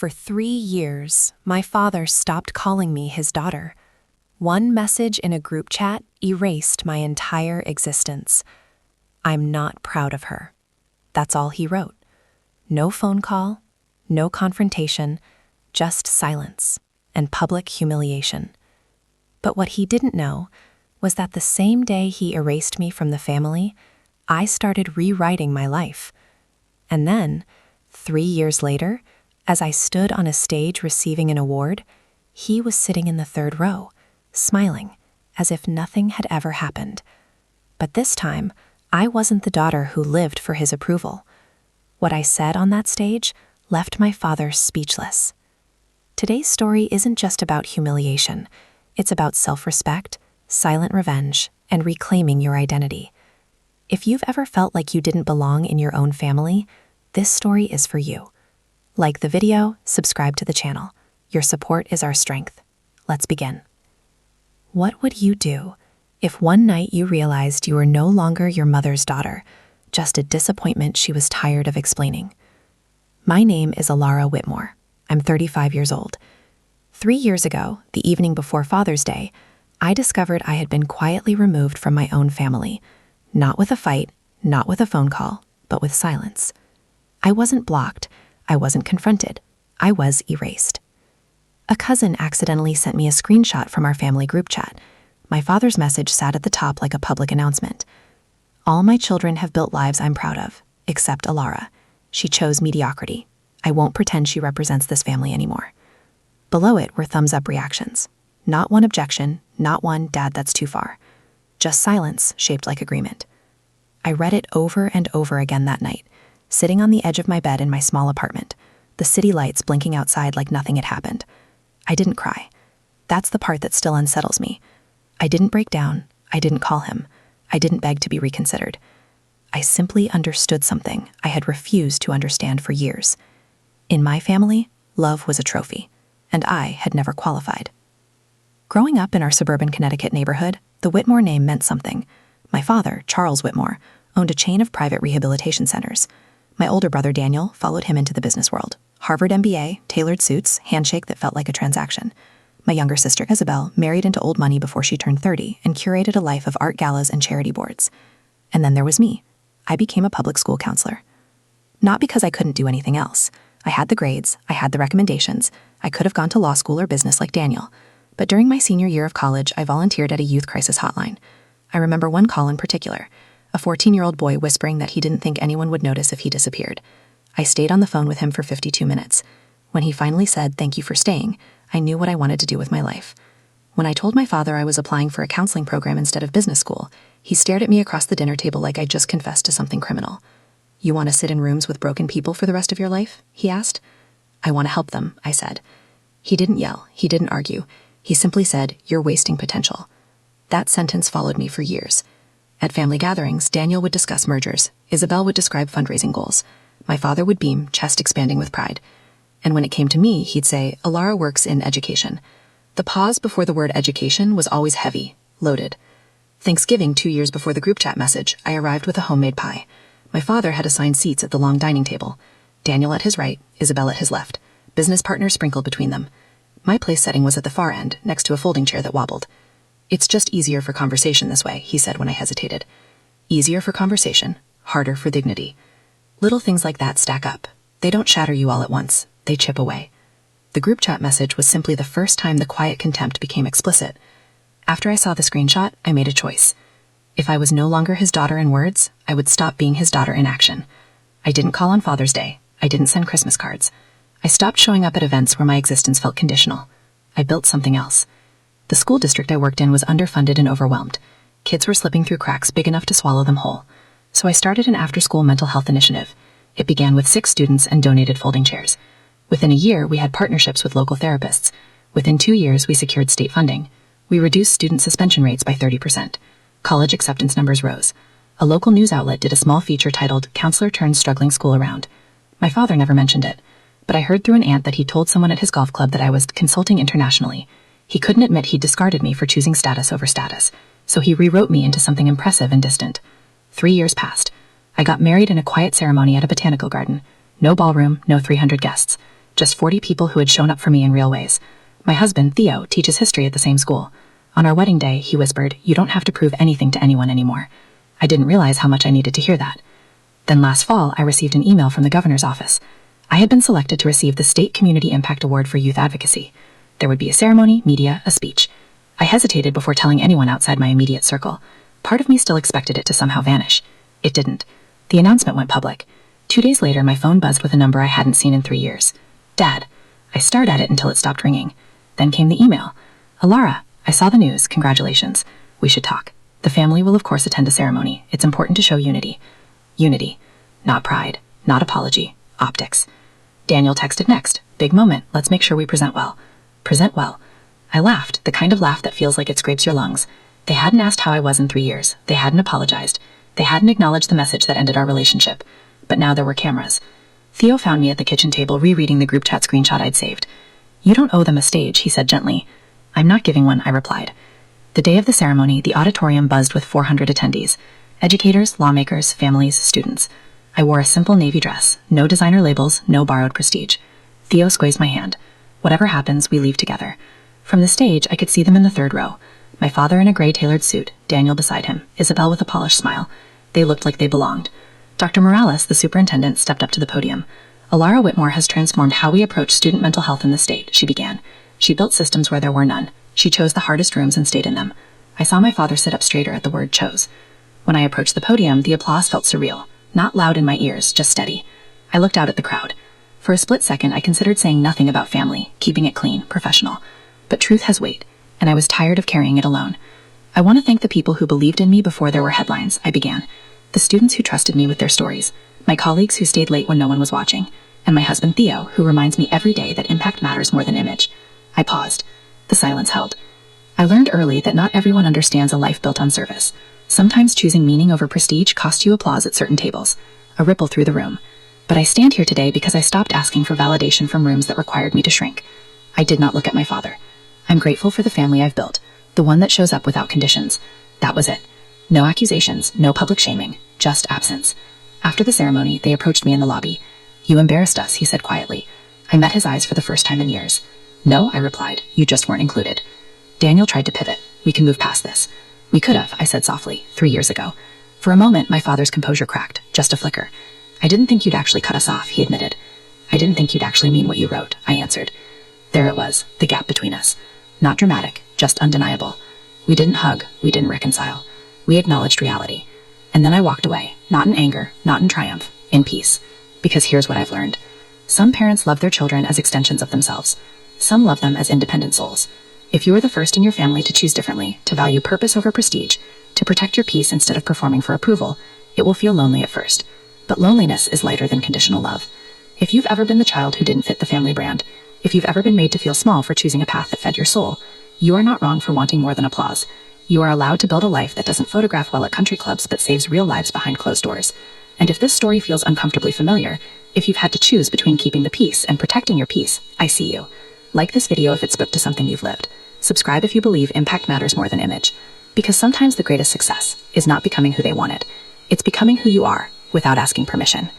For 3 years, my father stopped calling me his daughter. One message in a group chat erased my entire existence. I'm not proud of her. That's all he wrote. No phone call, no confrontation, just silence and public humiliation. But what he didn't know was that the same day he erased me from the family, I started rewriting my life. And then, 3 years later, as I stood on a stage receiving an award, he was sitting in the third row, smiling, as if nothing had ever happened. But this time, I wasn't the daughter who lived for his approval. What I said on that stage left my father speechless. Today's story isn't just about humiliation. It's about self-respect, silent revenge, and reclaiming your identity. If you've ever felt like you didn't belong in your own family, this story is for you. Like the video, subscribe to the channel. Your support is our strength. Let's begin. What would you do if one night you realized you were no longer your mother's daughter, just a disappointment she was tired of explaining? My name is Alara Whitmore. I'm 35 years old. 3 years ago, the evening before Father's Day, I discovered I had been quietly removed from my own family, not with a fight, not with a phone call, but with silence. I wasn't blocked. I wasn't confronted. I was erased. A cousin accidentally sent me a screenshot from our family group chat. My father's message sat at the top like a public announcement. All my children have built lives I'm proud of, except Alara. She chose mediocrity. I won't pretend she represents this family anymore. Below it were thumbs-up reactions. Not one objection, not one, "Dad, that's too far." Just silence shaped like agreement. I read it over and over again that night, sitting on the edge of my bed in my small apartment, the city lights blinking outside like nothing had happened. I didn't cry. That's the part that still unsettles me. I didn't break down. I didn't call him. I didn't beg to be reconsidered. I simply understood something I had refused to understand for years. In my family, love was a trophy, and I had never qualified. Growing up in our suburban Connecticut neighborhood, the Whitmore name meant something. My father, Charles Whitmore, owned a chain of private rehabilitation centers. My older brother, Daniel, followed him into the business world. Harvard MBA, tailored suits, handshake that felt like a transaction. My younger sister, Isabel, married into old money before she turned 30 and curated a life of art galas and charity boards. And then there was me. I became a public school counselor. Not because I couldn't do anything else. I had the grades, I had the recommendations, I could have gone to law school or business like Daniel. But during my senior year of college, I volunteered at a youth crisis hotline. I remember one call in particular, a 14-year-old boy whispering that he didn't think anyone would notice if he disappeared. I stayed on the phone with him for 52 minutes. When he finally said, "Thank you for staying," I knew what I wanted to do with my life. When I told my father I was applying for a counseling program instead of business school, he stared at me across the dinner table like I just confessed to something criminal. "You want to sit in rooms with broken people for the rest of your life?" he asked. "I want to help them," I said. He didn't yell. He didn't argue. He simply said, "You're wasting potential." That sentence followed me for years. At family gatherings, Daniel would discuss mergers. Isabel would describe fundraising goals. My father would beam, chest expanding with pride. And when it came to me, he'd say, "Alara works in education." The pause before the word education was always heavy, loaded. Thanksgiving, 2 years before the group chat message, I arrived with a homemade pie. My father had assigned seats at the long dining table. Daniel at his right, Isabel at his left. Business partners sprinkled between them. My place setting was at the far end, next to a folding chair that wobbled. "It's just easier for conversation this way," he said when I hesitated. Easier for conversation, harder for dignity. Little things like that stack up. They don't shatter you all at once. They chip away. The group chat message was simply the first time the quiet contempt became explicit. After I saw the screenshot, I made a choice. If I was no longer his daughter in words, I would stop being his daughter in action. I didn't call on Father's Day. I didn't send Christmas cards. I stopped showing up at events where my existence felt conditional. I built something else. The school district I worked in was underfunded and overwhelmed. Kids were slipping through cracks big enough to swallow them whole. So I started an after-school mental health initiative. It began with 6 students and donated folding chairs. Within a year, we had partnerships with local therapists. Within 2 years, we secured state funding. We reduced student suspension rates by 30%. College acceptance numbers rose. A local news outlet did a small feature titled "Counselor Turns Struggling School Around." My father never mentioned it, but I heard through an aunt that he told someone at his golf club that I was consulting internationally. He couldn't admit he'd discarded me for choosing status over status, so he rewrote me into something impressive and distant. 3 years passed. I got married in a quiet ceremony at a botanical garden. No ballroom, no 300 guests. just 40 people who had shown up for me in real ways. My husband, Theo, teaches history at the same school. On our wedding day, he whispered, "You don't have to prove anything to anyone anymore." I didn't realize how much I needed to hear that. Then last fall, I received an email from the governor's office. I had been selected to receive the State Community Impact Award for Youth Advocacy. There would be a ceremony, media, a speech. I hesitated before telling anyone outside my immediate circle. Part of me still expected it to somehow vanish. It didn't. The announcement went public. 2 days later, my phone buzzed with a number I hadn't seen in 3 years. Dad. I stared at it until it stopped ringing. Then came the email. "Alara, I saw the news. Congratulations. We should talk. The family will of course attend a ceremony. It's important to show unity." Unity. Not pride. Not apology. Optics. Daniel texted next. "Big moment. Let's make sure we present well." Present well. I laughed, the kind of laugh that feels like it scrapes your lungs. They hadn't asked how I was in 3 years. They hadn't apologized. They hadn't acknowledged the message that ended our relationship. But now there were cameras. Theo found me at the kitchen table rereading the group chat screenshot I'd saved. "You don't owe them a stage," he said gently. "I'm not giving one," I replied. The day of the ceremony, the auditorium buzzed with 400 attendees. Educators, lawmakers, families, students. I wore a simple navy dress. No designer labels, no borrowed prestige. Theo squeezed my hand. "Whatever happens, we leave together." From the stage, I could see them in the third row. My father in a gray tailored suit, Daniel beside him, Isabel with a polished smile. They looked like they belonged. Dr. Morales, the superintendent, stepped up to the podium. "Alara Whitmore has transformed how we approach student mental health in the state," she began. "She built systems where there were none. She chose the hardest rooms and stayed in them." I saw my father sit up straighter at the word chose. When I approached the podium, the applause felt surreal. Not loud in my ears, just steady. I looked out at the crowd. For a split second, I considered saying nothing about family, keeping it clean, professional. But truth has weight, and I was tired of carrying it alone. "I want to thank the people who believed in me before there were headlines," I began. "The students who trusted me with their stories, my colleagues who stayed late when no one was watching, and my husband Theo, who reminds me every day that impact matters more than image." I paused. The silence held. I learned early that not everyone understands a life built on service. Sometimes choosing meaning over prestige costs you applause at certain tables, a ripple through the room. But I stand here today because I stopped asking for validation from rooms that required me to shrink. I did not look at my father. I'm grateful for the family I've built, the one that shows up without conditions. That was it. No accusations, no public shaming, just absence. After the ceremony, they approached me in the lobby. "You embarrassed us," he said quietly. I met his eyes for the first time in years. "No," I replied, "you just weren't included." Daniel tried to pivot. "We can move past this." "We could have," I said softly, 3 years ago. For a moment, my father's composure cracked, just a flicker. "I didn't think you'd actually cut us off," he admitted. "I didn't think you'd actually mean what you wrote," I answered. There it was, the gap between us. Not dramatic, just undeniable. We didn't hug, we didn't reconcile. We acknowledged reality. And then I walked away, not in anger, not in triumph, in peace. Because here's what I've learned. Some parents love their children as extensions of themselves. Some love them as independent souls. If you are the first in your family to choose differently, to value purpose over prestige, to protect your peace instead of performing for approval, it will feel lonely at first. But loneliness is lighter than conditional love. If you've ever been the child who didn't fit the family brand, if you've ever been made to feel small for choosing a path that fed your soul, you are not wrong for wanting more than applause. You are allowed to build a life that doesn't photograph well at country clubs but saves real lives behind closed doors. And if this story feels uncomfortably familiar, if you've had to choose between keeping the peace and protecting your peace, I see you. Like this video if it spoke to something you've lived. Subscribe if you believe impact matters more than image. Because sometimes the greatest success is not becoming who they wanted. It's becoming who you are without asking permission.